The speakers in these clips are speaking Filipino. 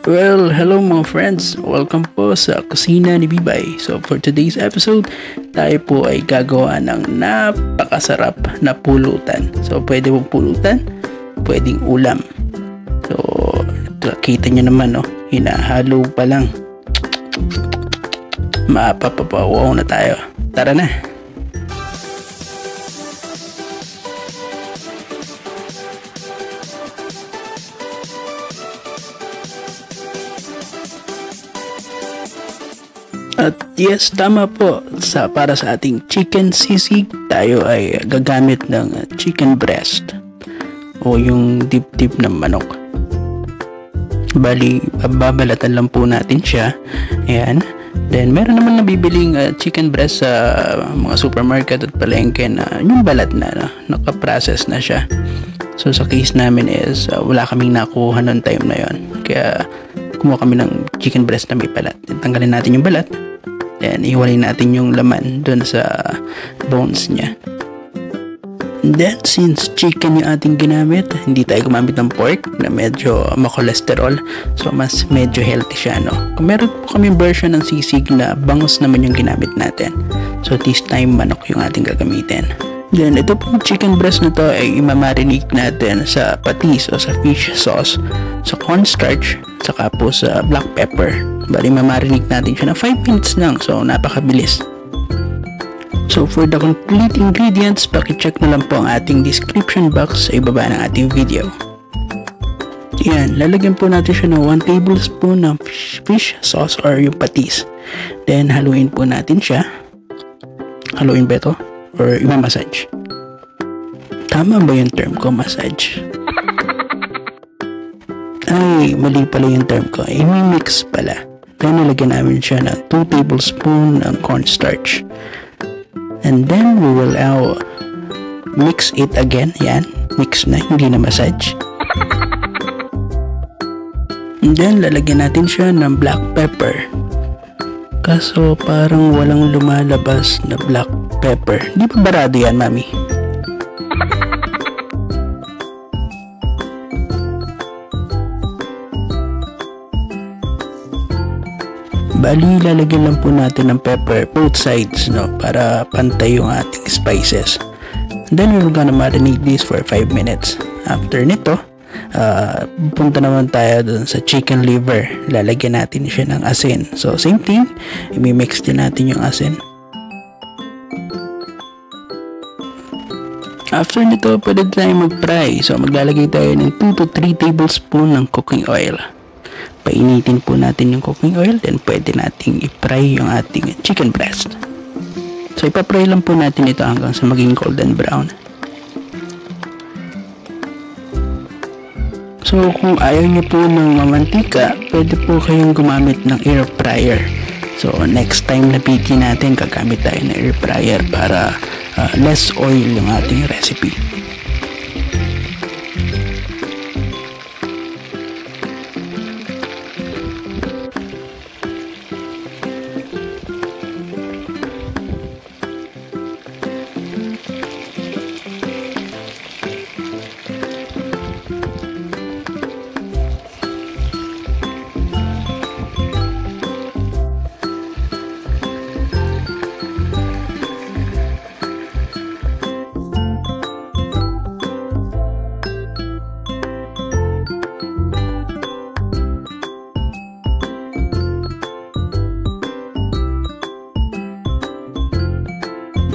Well, hello mga friends. Welcome po sa Kusina ni Bibay. So for today's episode, tayo po ay gagawa ng napakasarap na pulutan. So pwede pong pulutan, pwedeng ulam. So kita nyo naman, no? Hinahalo pa lang. Mapapapawaw na tayo. Tara na! At yes, tama po, para sa ating chicken sisig, tayo ay gagamit ng chicken breast o yung dip-dip ng manok. Bali, babalatan lang po natin siya. Ayan. Then, meron naman nabibiling chicken breast sa mga supermarket at palengke na yung balat na, nakaprocess na siya. So, sa case namin is wala kaming nakuha noong time na yon. Kaya, kumuha kami ng chicken breast na may balat. Tanggalin natin yung balat. Then, iwalay natin yung laman dun sa bones niya. And then, since chicken yung ating ginamit, hindi tayo gumamit ng pork na medyo makolesterol. So, mas medyo healthy siya, no? Kung meron po kami version ng sisig na bangus naman yung ginamit natin. So, this time, manok yung ating gagamitin. Then, ito pong chicken breast na to ay imamarinate natin sa patis o sa fish sauce, sa cornstarch, saka po sa black pepper. Bali, mamarinate natin siya na 5 minutes lang. So, napakabilis. So, for the complete ingredients, pakicheck na lang po ang ating description box sa ibaba ng ating video. Yan, lalagyan po natin siya ng 1 tablespoon ng fish sauce or yung patis. Then, haluin po natin siya. Haluin ba ito? Or i-massage? Tama ba yung term ko, massage? Ay, mali pala yung term ko. I-mix pala. Then, nalagyan namin siya ng 2 tablespoon ng cornstarch. And then, we will now mix it again. Yan. Mix na. Hindi na massage. And then, lalagyan natin siya ng black pepper. Kaso, parang walang lumalabas na black pepper. Di ba barado yan, mami? Bali, lalagyan lang po natin ng pepper both sides, no, para pantay yung ating spices. And then we're gonna marinate this for 5 minutes. After nito, punta naman tayo dun sa chicken liver. Lalagyan natin siya ng asin. So, same thing, i-mix din natin yung asin. After nito, pwede tayo mag-fry. So, maglalagay tayo ng 2 to 3 tablespoon ng cooking oil. Painitin po natin yung cooking oil, then pwede nating i-fry yung ating chicken breast. So, ipapry lang po natin ito hanggang sa maging golden brown. So, kung ayaw niyo po ng mamantika, pwede po kayong gumamit ng air fryer. So, next time na PT natin, gagamit tayo ng air fryer para less oil yung ating recipe.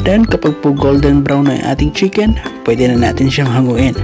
Then, kapag po golden brown na yung ating chicken, pwede na natin siyang hanguin.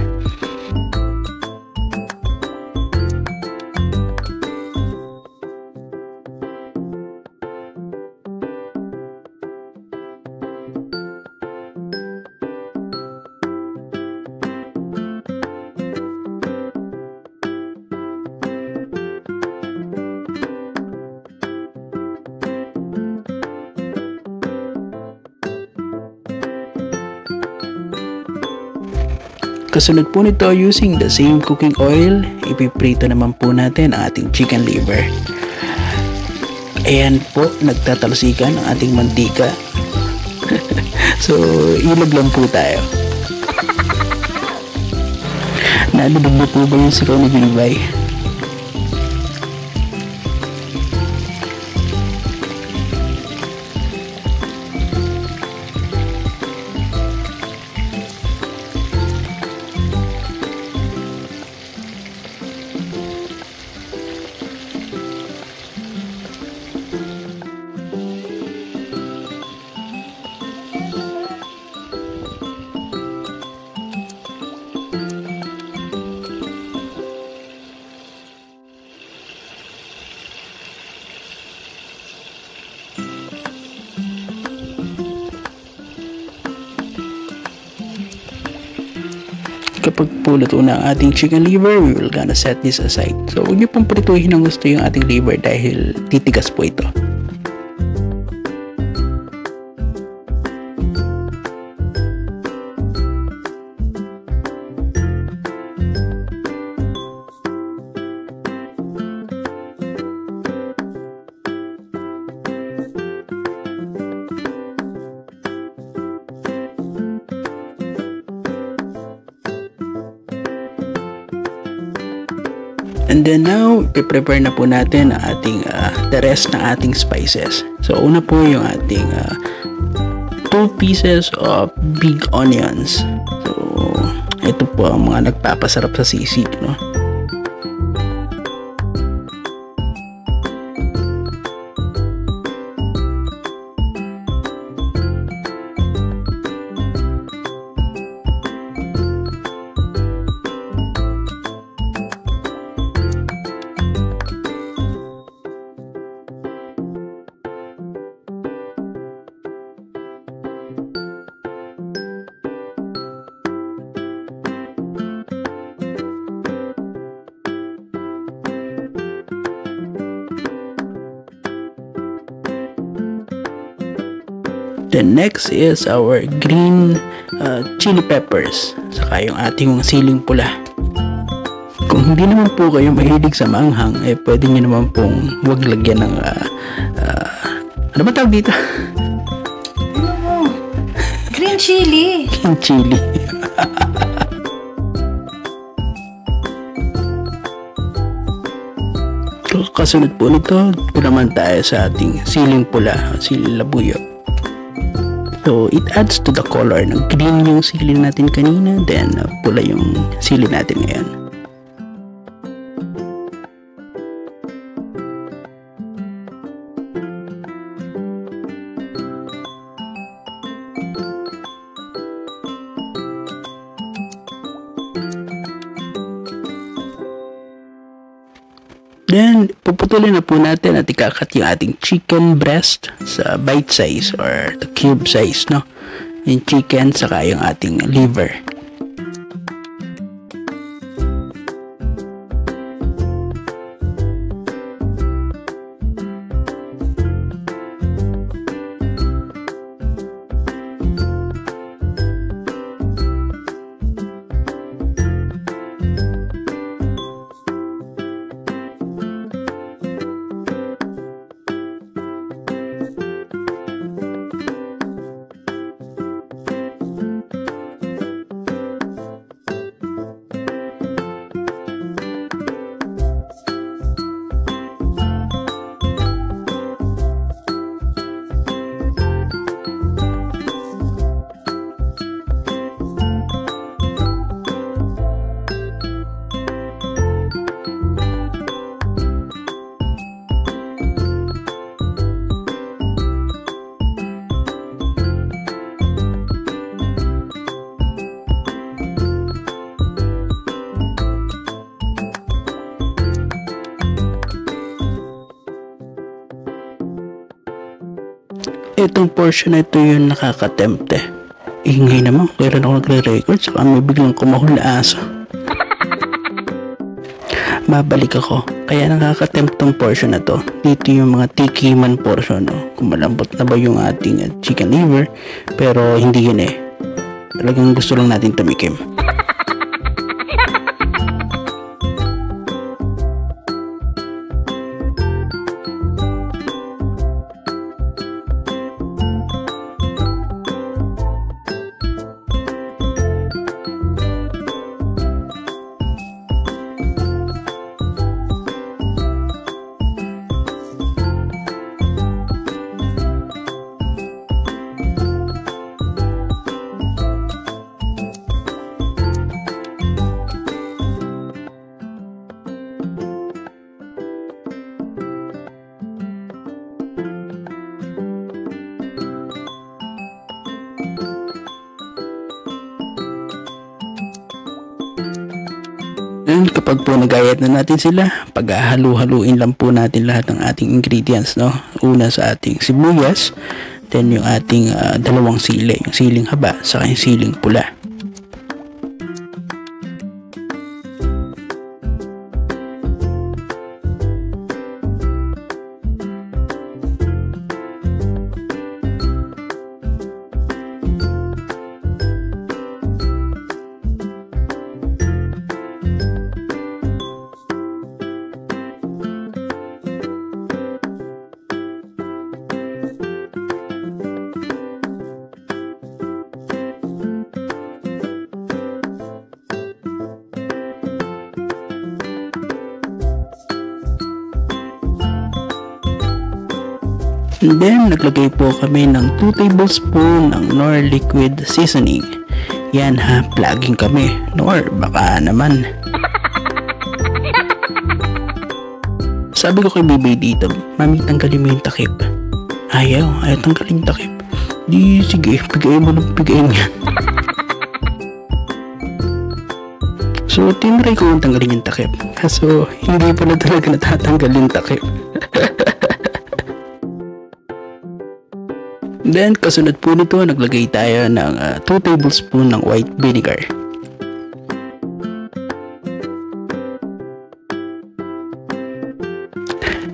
Kasunod po nito, using the same cooking oil, ipiprito naman po natin ang ating chicken liver. Ayan po, nagtatalsikan ang ating mantika. So, ilog lang po tayo. Nalulog na po ba yung sikaw ni Bibay? kapag puluto na ang ating chicken liver, we will gonna set this aside. So, huwag niyo pong prituhin ng gusto yung ating liver dahil titigas po ito. And then now, prepare na po natin ang ating the rest ng ating spices. So una po yung ating 2 pieces of big onions. So ito po ang mga nagpapasarap sa sisig, no? The next is our green chili peppers, saka yung ating siling pula. Kung hindi naman po kayo mahilig sa maanghang, eh pwede nyo naman pong huwag lagyan ng ano ba tawag dito? Green chili. Green chili. Kasunod po nito, naman tayo sa ating siling pula, siling labuyo. So, it adds to the color. Green yung sili natin kanina, then pula yung sili natin ngayon. Then, puputulin na po natin at ikakat yung ating chicken breast sa bite size or the cube size, no? Yung chicken, saka yung ating liver. Itong portion na ito yung nakakatempte. Ingay naman, kailan ako nagre-record, saka may biglang kumahol na aso. Mabalik ako, kaya nakakatempt tong portion na to. Dito yung mga tikiman portion, no? Kung malambot na ba yung ating chicken liver, pero hindi yun eh. Talagang gusto lang natin tumikim. And kapag po nagayat na natin sila, paghahalu-haluin lang po natin lahat ng ating ingredients, no? Una sa ating sibuyas, then yung ating dalawang sili, yung siling haba, saka yung siling pula. And then, naglagay po kami ng 2 tablespoon ng Knorr liquid seasoning. Yan ha, plugging kami. Knorr, baka naman. Sabi ko kay Bibay dito, Mami, tanggalin mo yung takip. Ayaw tanggalin yung takip. Di, sige, pigayin mo ng pigayin yan. So, tinry ko yung tanggalin yung takip. Kaso, hindi pala talaga natatanggal yung takip. Then, kasunod po nito, naglagay tayo ng 2 tablespoon ng white vinegar.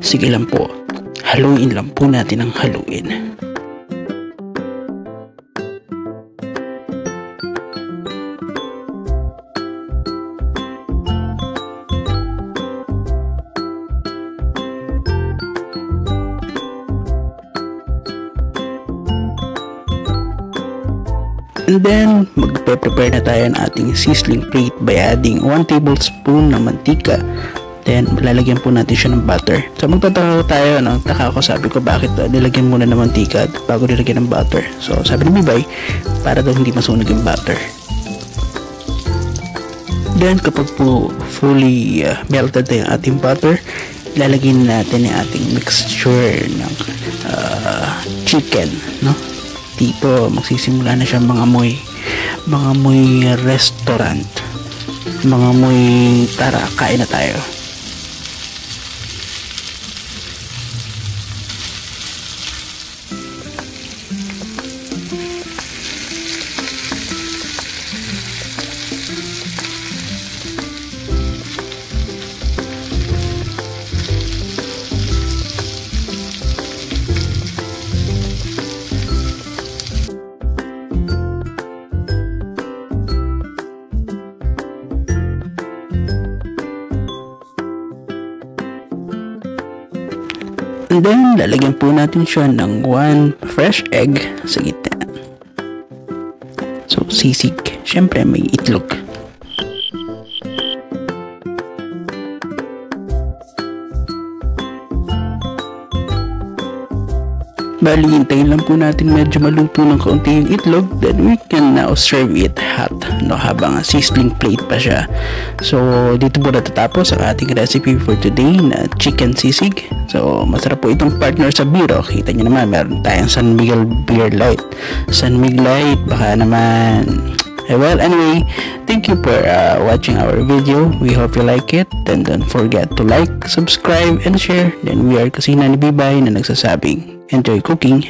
Sige lang po, haluin lang po natin ang haluin. And then, magpe-prepare na tayo ng ating sizzling plate by adding 1 tablespoon ng mantika. Then, lalagyan po natin siya ng butter. So, magtataka tayo, taka ko, sabi ko, bakit nilagyan muna ng mantika bago nilagyan ng butter. So, sabi ni Bibay, para daw hindi masunog yung butter. Then, kapag po fully melted na yung ating butter, lalagyan natin yung ating mixture ng chicken, no? Dito, magsisimula na siya mga amoy restaurant. Mga amoy, tara, kain na tayo. And then, lalagyan po natin siya ng 1 fresh egg sa gitna. So, sisig. Siyempre, may itlog. Bali, hintayin lang po natin medyo maluto ng kaunti yung itlog. Then, we can now serve it hot, no, habang sizzling plate pa siya. So, dito po natatapos ang ating recipe for today na chicken sisig. So, masarap po itong partner sa beer. Kita nyo naman, meron tayong San Miguel Beer Light. San Miguel Light, baka naman. Well, anyway, thank you for watching our video. We hope you like it. Then, don't forget to like, subscribe, and share. Then, we are Kusina ni Bibay na nagsasabing, enjoy cooking.